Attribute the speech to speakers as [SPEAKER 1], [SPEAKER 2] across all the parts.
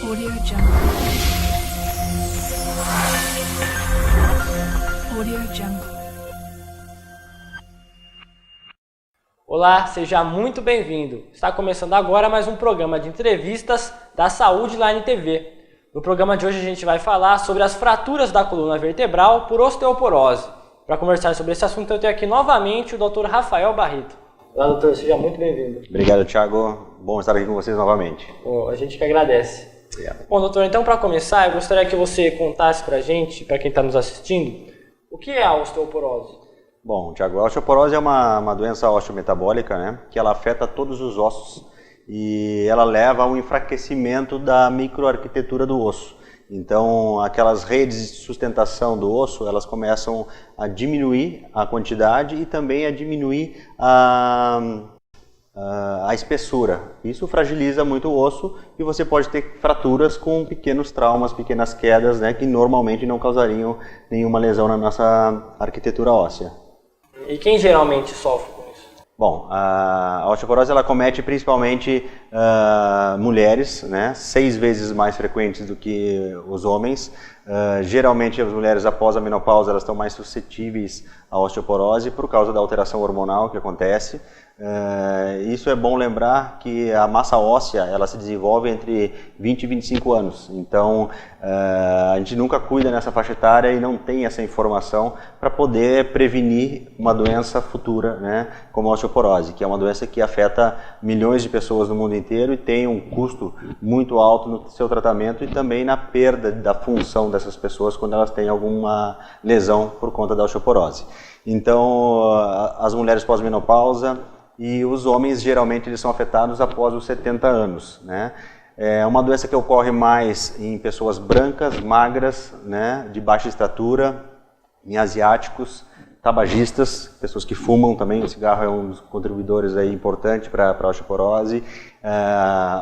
[SPEAKER 1] Audio Jungle. Audio Jungle.
[SPEAKER 2] Olá, seja muito bem-vindo. Está começando agora mais um programa de entrevistas da Saúde Line TV. No programa de hoje a gente vai falar sobre as fraturas da coluna vertebral por osteoporose. Para conversar sobre esse assunto eu tenho aqui novamente o Dr. Rafael Barreto. Olá, doutor, seja muito bem-vindo.
[SPEAKER 3] Obrigado, Thiago. Bom estar aqui com vocês novamente.
[SPEAKER 2] Bom, a gente que agradece.
[SPEAKER 3] Obrigado.
[SPEAKER 2] Bom, doutor, então para começar eu gostaria que você contasse para a gente, para quem está nos assistindo, o que é a osteoporose?
[SPEAKER 3] Bom, Thiago, a osteoporose é uma doença osteometabólica, né, que ela afeta todos os ossos e ela leva a um enfraquecimento da microarquitetura do osso. Então, aquelas redes de sustentação do osso, elas começam a diminuir a quantidade e também a diminuir a espessura. Isso fragiliza muito o osso e você pode ter fraturas com pequenos traumas, pequenas quedas, né, que normalmente não causariam nenhuma lesão na nossa arquitetura óssea.
[SPEAKER 2] E quem geralmente sofre com isso?
[SPEAKER 3] Bom, a osteoporose ela comete principalmente mulheres, né, 6 vezes mais frequentes do que os homens. Geralmente as mulheres após a menopausa elas estão mais suscetíveis à osteoporose por causa da alteração hormonal que acontece. Isso é bom lembrar que a massa óssea ela se desenvolve entre 20 e 25 anos, então a gente nunca cuida nessa faixa etária e não tem essa informação para poder prevenir uma doença futura, né, como a osteoporose, que é uma doença que afeta milhões de pessoas no mundo inteiro e tem um custo muito alto no seu tratamento e também na perda da função dessas pessoas quando elas têm alguma lesão por conta da osteoporose. Então as mulheres pós-menopausa e os homens geralmente eles são afetados após os 70 anos, né? É uma doença que ocorre mais em pessoas brancas, magras, né, de baixa estatura, em asiáticos, tabagistas, pessoas que fumam também, o cigarro é um dos contribuidores aí importante para a osteoporose,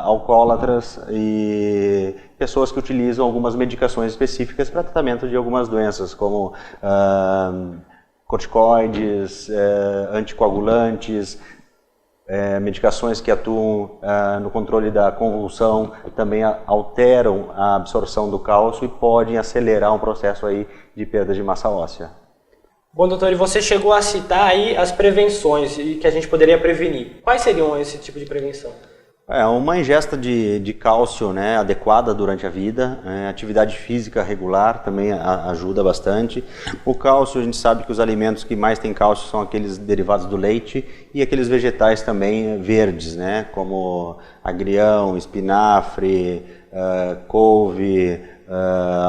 [SPEAKER 3] alcoólatras e pessoas que utilizam algumas medicações específicas para tratamento de algumas doenças, como corticoides, anticoagulantes, medicações que atuam no controle da convulsão, também alteram a absorção do cálcio e podem acelerar um processo aí de perda de massa óssea.
[SPEAKER 2] Bom, doutor, e você chegou a citar aí as prevenções e que a gente poderia prevenir. Quais seriam esse tipo de prevenção?
[SPEAKER 3] Uma ingesta de cálcio, né, adequada durante a vida, atividade física regular também ajuda bastante. O cálcio, a gente sabe que os alimentos que mais têm cálcio são aqueles derivados do leite e aqueles vegetais também verdes, né, como agrião, espinafre, couve,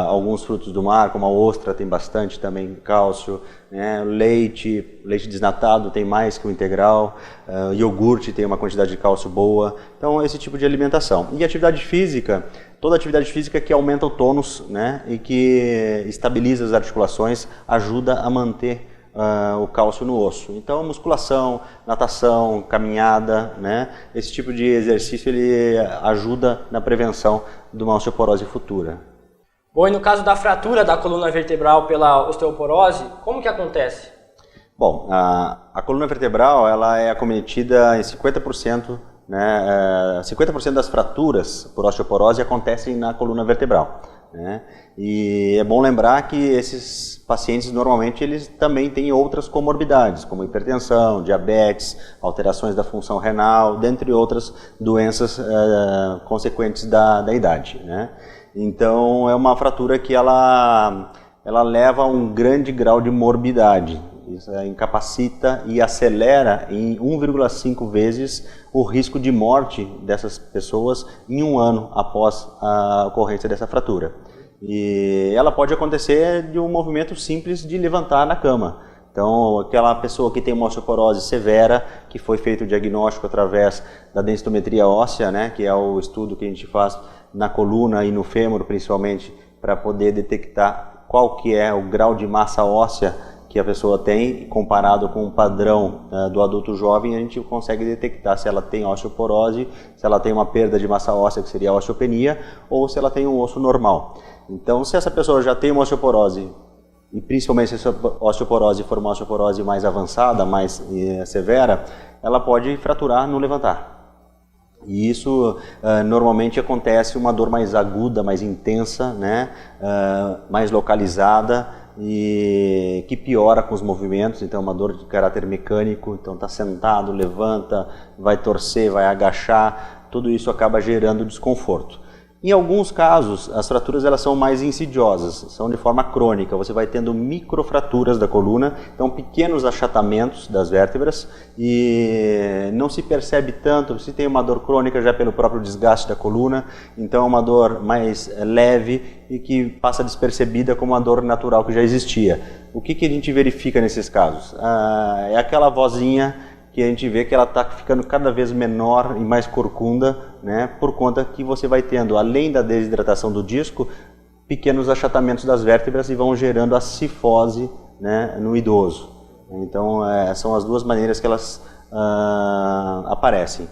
[SPEAKER 3] alguns frutos do mar, como a ostra, tem bastante também cálcio, né? Leite desnatado tem mais que o integral, iogurte tem uma quantidade de cálcio boa, então esse tipo de alimentação. E atividade física, toda atividade física que aumenta o tônus, né, e que estabiliza as articulações, ajuda a manter o cálcio no osso. Então musculação, natação, caminhada, né, esse tipo de exercício ele ajuda na prevenção de uma osteoporose futura.
[SPEAKER 2] Bom, e no caso da fratura da coluna vertebral pela osteoporose, como que acontece?
[SPEAKER 3] Bom, a coluna vertebral ela é acometida em 50%, né, 50% das fraturas por osteoporose acontecem na coluna vertebral, né? E é bom lembrar que esses pacientes normalmente eles também têm outras comorbidades, como hipertensão, diabetes, alterações da função renal, dentre outras doenças consequentes da idade, né? Então é uma fratura que ela leva a um grande grau de morbidade. Isso incapacita e acelera em 1,5 vezes o risco de morte dessas pessoas em um ano após a ocorrência dessa fratura. E ela pode acontecer de um movimento simples de levantar na cama. Então, aquela pessoa que tem uma osteoporose severa, que foi feito o diagnóstico através da densitometria óssea, né, que é o estudo que a gente faz na coluna e no fêmur principalmente, para poder detectar qual que é o grau de massa óssea que a pessoa tem, comparado com o padrão do adulto jovem, a gente consegue detectar se ela tem osteoporose, se ela tem uma perda de massa óssea, que seria a osteopenia, ou se ela tem um osso normal. Então, se essa pessoa já tem uma osteoporose, e principalmente se essa osteoporose for uma osteoporose mais avançada, mais severa, ela pode fraturar no levantar. E isso normalmente acontece uma dor mais aguda, mais intensa, né? Mais localizada e que piora com os movimentos. Então, uma dor de caráter mecânico. Então, está sentado, levanta, vai torcer, vai agachar. Tudo isso acaba gerando desconforto. Em alguns casos, as fraturas elas são mais insidiosas, são de forma crônica. Você vai tendo microfraturas da coluna, então pequenos achatamentos das vértebras e não se percebe tanto. Se tem uma dor crônica já pelo próprio desgaste da coluna, então é uma dor mais leve e que passa despercebida como uma dor natural que já existia. O que a gente verifica nesses casos? É aquela vozinha que a gente vê que ela está ficando cada vez menor e mais corcunda, né, por conta que você vai tendo, além da desidratação do disco, pequenos achatamentos das vértebras e vão gerando a cifose, né, no idoso. Então, são as duas maneiras que elas aparecem.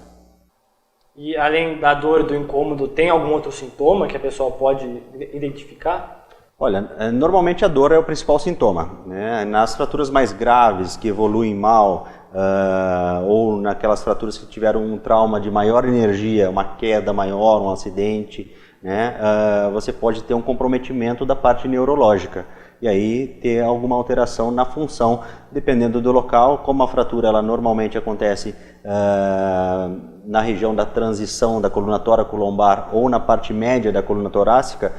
[SPEAKER 2] E além da dor e do incômodo, tem algum outro sintoma que a pessoa pode identificar?
[SPEAKER 3] Olha, normalmente a dor é o principal sintoma, né? Nas fraturas mais graves, que evoluem mal, ou naquelas fraturas que tiveram um trauma de maior energia, uma queda maior, um acidente, né? Você pode ter um comprometimento da parte neurológica e aí ter alguma alteração na função, dependendo do local. Como a fratura ela normalmente acontece na região da transição da coluna tóraco-lombar ou na parte média da coluna torácica,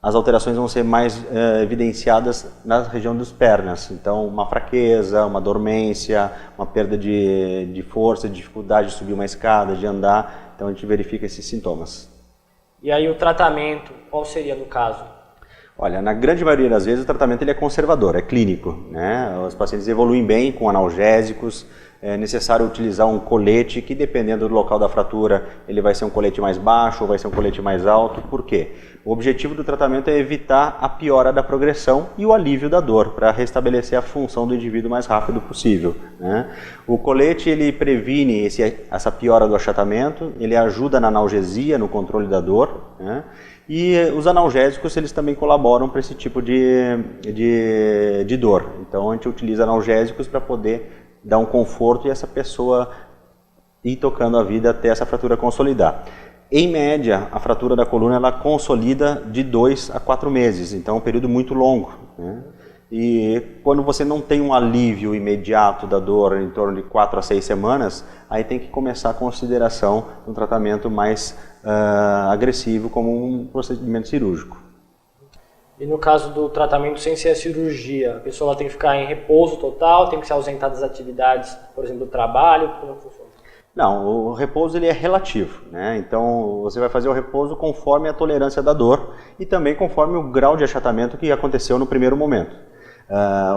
[SPEAKER 3] as alterações vão ser mais evidenciadas na região das pernas. Então, uma fraqueza, uma dormência, uma perda de força, dificuldade de subir uma escada, de andar. Então, a gente verifica esses sintomas.
[SPEAKER 2] E aí o tratamento, qual seria no caso?
[SPEAKER 3] Olha, na grande maioria das vezes o tratamento ele é conservador, é clínico, né? Os pacientes evoluem bem com analgésicos. É necessário utilizar um colete que, dependendo do local da fratura, ele vai ser um colete mais baixo ou vai ser um colete mais alto. Por quê? O objetivo do tratamento é evitar a piora da progressão e o alívio da dor, para restabelecer a função do indivíduo o mais rápido possível, né? O colete ele previne essa piora do achatamento, ele ajuda na analgesia, no controle da dor, né? E os analgésicos eles também colaboram para esse tipo de dor. Então a gente utiliza analgésicos para poder dar um conforto e essa pessoa ir tocando a vida até essa fratura consolidar. Em média, a fratura da coluna ela consolida de 2 a 4 meses, então é um período muito longo, né? E quando você não tem um alívio imediato da dor em torno de 4 a 6 semanas, aí tem que começar a consideração de um tratamento mais agressivo, como um procedimento cirúrgico.
[SPEAKER 2] E no caso do tratamento sem ser a cirurgia, a pessoa tem que ficar em repouso total, tem que se ausentar das atividades, por exemplo, do trabalho, como funciona?
[SPEAKER 3] Não, o repouso ele é relativo, né? Então você vai fazer o repouso conforme a tolerância da dor e também conforme o grau de achatamento que aconteceu no primeiro momento.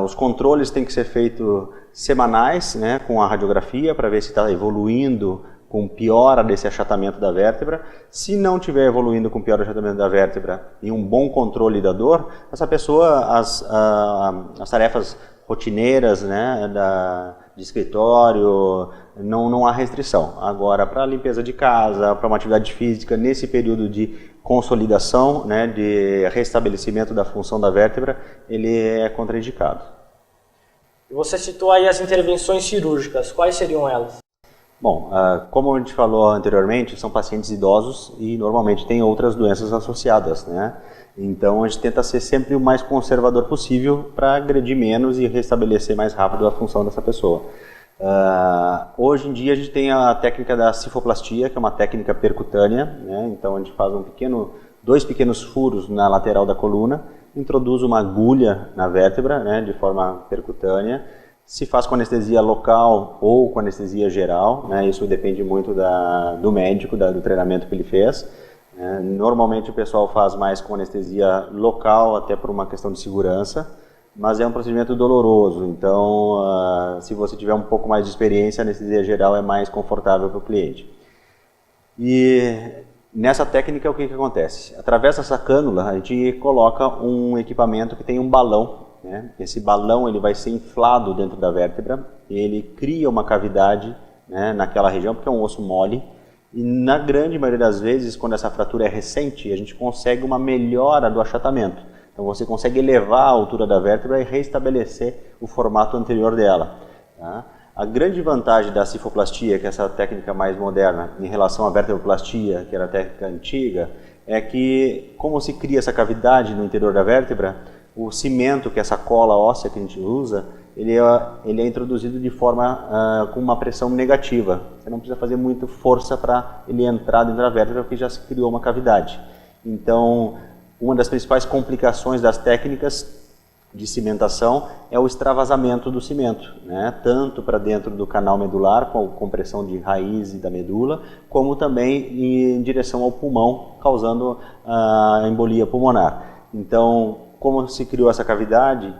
[SPEAKER 3] Os controles têm que ser feitos semanais, né, com a radiografia para ver se está evoluindo com piora desse achatamento da vértebra. Se não estiver evoluindo com piora do achatamento da vértebra e um bom controle da dor, essa pessoa, as tarefas rotineiras, né, de escritório, não há restrição. Agora, para a limpeza de casa, para uma atividade física, nesse período de consolidação, né, de restabelecimento da função da vértebra, ele é contraindicado.
[SPEAKER 2] Você citou aí as intervenções cirúrgicas, quais seriam elas?
[SPEAKER 3] Bom, como a gente falou anteriormente, são pacientes idosos e normalmente tem outras doenças associadas, né? Então a gente tenta ser sempre o mais conservador possível para agredir menos e restabelecer mais rápido a função dessa pessoa. Hoje em dia a gente tem a técnica da cifoplastia, que é uma técnica percutânea, né? Então a gente faz dois pequenos furos na lateral da coluna, introduz uma agulha na vértebra, né, de forma percutânea. Se faz com anestesia local ou com anestesia geral, né? Isso depende muito do médico, do treinamento que ele fez. Normalmente o pessoal faz mais com anestesia local, até por uma questão de segurança, mas é um procedimento doloroso, então se você tiver um pouco mais de experiência, a anestesia geral é mais confortável para o cliente. E nessa técnica o que acontece? Através dessa cânula a gente coloca um equipamento que tem um balão. Esse balão ele vai ser inflado dentro da vértebra, ele cria uma cavidade, né, naquela região, porque é um osso mole, e na grande maioria das vezes, quando essa fratura é recente, a gente consegue uma melhora do achatamento. Então você consegue elevar a altura da vértebra e restabelecer o formato anterior dela. Tá? A grande vantagem da cifoplastia, que é essa técnica mais moderna, em relação à vertebroplastia, que era a técnica antiga, é que, como se cria essa cavidade no interior da vértebra, o cimento, que é essa cola óssea que a gente usa, ele é introduzido de forma com uma pressão negativa. Você não precisa fazer muita força para ele entrar dentro da vértebra, porque já se criou uma cavidade. Então, uma das principais complicações das técnicas de cimentação é o extravasamento do cimento, né? Tanto para dentro do canal medular, com compressão de raiz e da medula, como também em direção ao pulmão, causando a embolia pulmonar. Então, como se criou essa cavidade,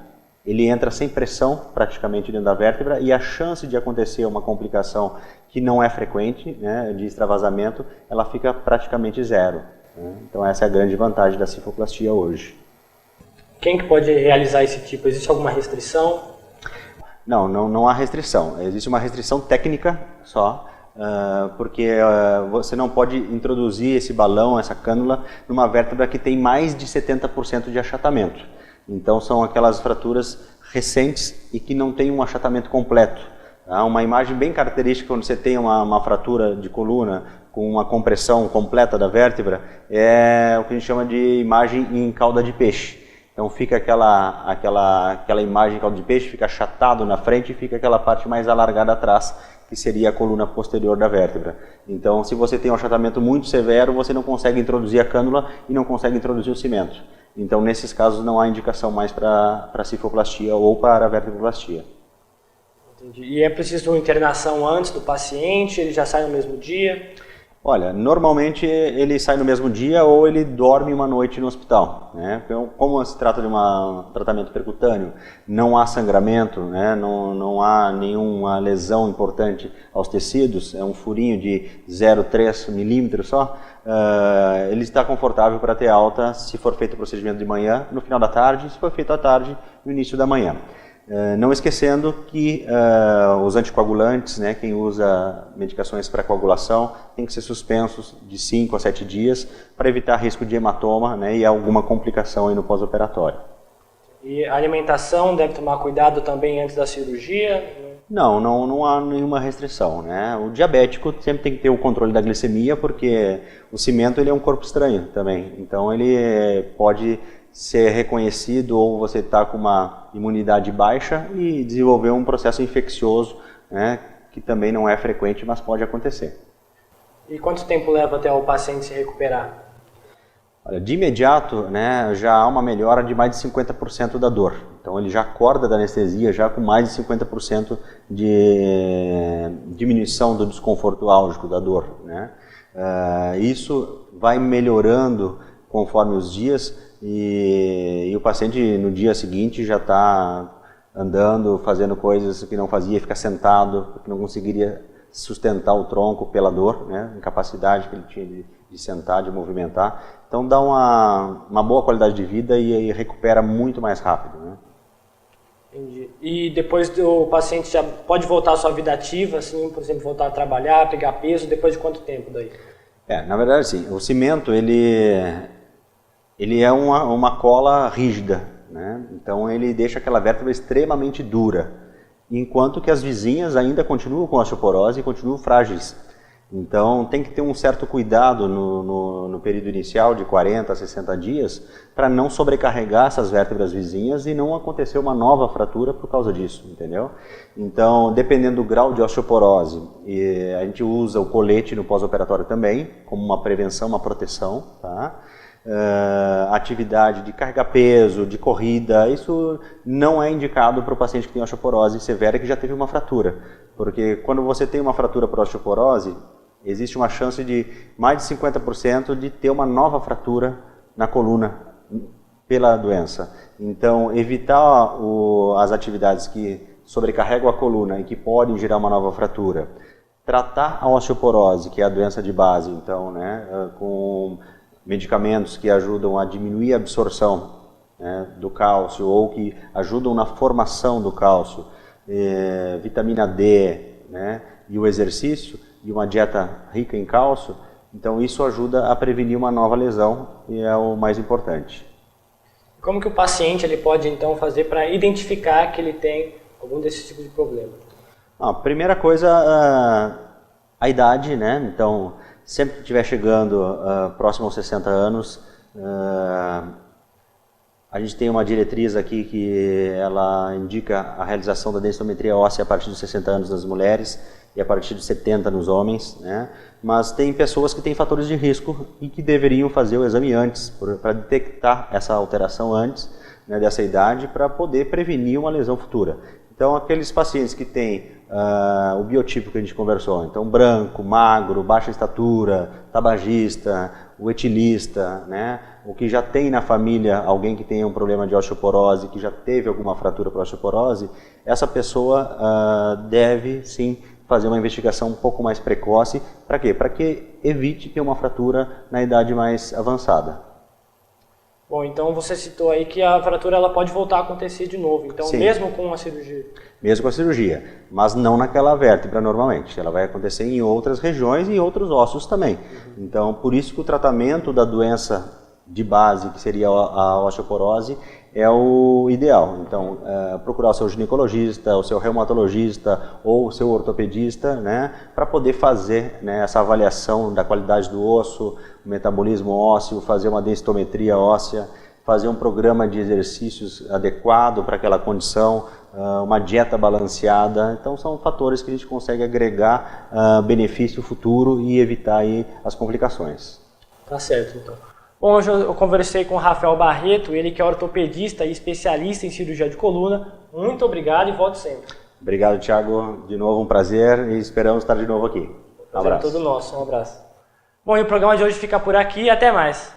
[SPEAKER 3] ele entra sem pressão praticamente dentro da vértebra e a chance de acontecer uma complicação que não é frequente, né, de extravasamento, ela fica praticamente zero, né? Então essa é a grande vantagem da cifoplastia hoje.
[SPEAKER 2] Quem que pode realizar esse tipo? Existe alguma restrição?
[SPEAKER 3] Não há restrição. Existe uma restrição técnica só, porque você não pode introduzir esse balão, essa cânula, numa vértebra que tem mais de 70% de achatamento. Então são aquelas fraturas recentes e que não tem um achatamento completo. Tá? Uma imagem bem característica quando você tem uma fratura de coluna com uma compressão completa da vértebra é o que a gente chama de imagem em cauda de peixe. Então fica aquela imagem em cauda de peixe, fica achatado na frente e fica aquela parte mais alargada atrás, que seria a coluna posterior da vértebra. Então, se você tem um achatamento muito severo, você não consegue introduzir a cânula e não consegue introduzir o cimento. Então, nesses casos, não há indicação mais para cifoplastia ou para vertebroplastia.
[SPEAKER 2] Entendi. E é preciso internação antes do paciente? Ele já sai no mesmo dia?
[SPEAKER 3] Olha, normalmente ele sai no mesmo dia ou ele dorme uma noite no hospital, né? Então, como se trata de um tratamento percutâneo, não há sangramento, né? Não há nenhuma lesão importante aos tecidos, é um furinho de 0,3 milímetros só, ele está confortável para ter alta se for feito o procedimento de manhã, no final da tarde, se for feito à tarde, no início da manhã. Não esquecendo que os anticoagulantes, né, quem usa medicações para coagulação, tem que ser suspensos de 5 a 7 dias para evitar risco de hematoma, né, e alguma complicação aí no pós-operatório.
[SPEAKER 2] E a alimentação deve tomar cuidado também antes da cirurgia?
[SPEAKER 3] Não há nenhuma restrição, né? O diabético sempre tem que ter o controle da glicemia, porque o cimento ele é um corpo estranho também, então ele pode ser reconhecido ou você está com uma imunidade baixa e desenvolver um processo infeccioso, né, que também não é frequente, mas pode acontecer.
[SPEAKER 2] E quanto tempo leva até o paciente se recuperar?
[SPEAKER 3] Olha, de imediato, né, já há uma melhora de mais de 50% da dor. Então ele já acorda da anestesia já com mais de 50% de diminuição do desconforto álgico da dor, né? Isso vai melhorando conforme os dias e o paciente no dia seguinte já está andando, fazendo coisas que não fazia, fica sentado, porque não conseguiria sustentar o tronco pela dor, né, incapacidade que ele tinha de sentar, de movimentar. Então dá uma boa qualidade de vida e recupera muito mais rápido, né?
[SPEAKER 2] Entendi. E depois o paciente já pode voltar à sua vida ativa, assim, por exemplo, voltar a trabalhar, pegar peso, depois de quanto tempo daí?
[SPEAKER 3] Na verdade sim, o cimento ele é uma cola rígida, né? Então ele deixa aquela vértebra extremamente dura, enquanto que as vizinhas ainda continuam com osteoporose e continuam frágeis. Então tem que ter um certo cuidado no período inicial de 40 a 60 dias para não sobrecarregar essas vértebras vizinhas e não acontecer uma nova fratura por causa disso, entendeu? Então, dependendo do grau de osteoporose, a gente usa o colete no pós-operatório também, como uma prevenção, uma proteção, tá? Atividade de carregar peso, de corrida, isso não é indicado para o paciente que tem osteoporose severa que já teve uma fratura, porque quando você tem uma fratura por osteoporose, existe uma chance de mais de 50% de ter uma nova fratura na coluna pela doença. Então, evitar as atividades que sobrecarregam a coluna e que podem gerar uma nova fratura, tratar a osteoporose, que é a doença de base, então, né, com medicamentos que ajudam a diminuir a absorção, né, do cálcio ou que ajudam na formação do cálcio, vitamina D, né, e o exercício e uma dieta rica em cálcio, então isso ajuda a prevenir uma nova lesão e é o mais importante.
[SPEAKER 2] Como que o paciente ele pode então fazer para identificar que ele tem algum desses tipos de problema?
[SPEAKER 3] A primeira coisa, a idade, né? Então, sempre que estiver chegando próximo aos 60 anos, a gente tem uma diretriz aqui que ela indica a realização da densitometria óssea a partir dos 60 anos nas mulheres e a partir de 70 nos homens, né? Mas tem pessoas que têm fatores de risco e que deveriam fazer o exame antes, para detectar essa alteração antes, né, dessa idade, para poder prevenir uma lesão futura. Então, aqueles pacientes que têm o biotipo que a gente conversou, então branco, magro, baixa estatura, tabagista, o etilista, né, o que já tem na família alguém que tenha um problema de osteoporose, que já teve alguma fratura por osteoporose, essa pessoa deve sim fazer uma investigação um pouco mais precoce. Para quê? Para que evite ter uma fratura na idade mais avançada.
[SPEAKER 2] Bom, então você citou aí que a fratura ela pode voltar a acontecer de novo, então
[SPEAKER 3] Sim.
[SPEAKER 2] mesmo com a cirurgia?
[SPEAKER 3] Mesmo com a cirurgia, mas não naquela vértebra normalmente. Ela vai acontecer em outras regiões e em outros ossos também. Então, por isso que o tratamento da doença de base, que seria a osteoporose, é o ideal. Então, procurar o seu ginecologista, o seu reumatologista ou o seu ortopedista, né, para poder fazer, né, essa avaliação da qualidade do osso, o metabolismo ósseo, fazer uma densitometria óssea, fazer um programa de exercícios adequado para aquela condição, uma dieta balanceada. Então, são fatores que a gente consegue agregar benefício futuro e evitar aí as complicações.
[SPEAKER 2] Tá certo, então. Bom, hoje eu conversei com o Rafael Barreto, ele que é ortopedista e especialista em cirurgia de coluna. Muito obrigado e volte sempre.
[SPEAKER 3] Obrigado, Thiago. De novo um prazer e esperamos estar de novo aqui. Um abraço.
[SPEAKER 2] Prazer todo nosso, um abraço. Bom, e o programa de hoje fica por aqui e até mais.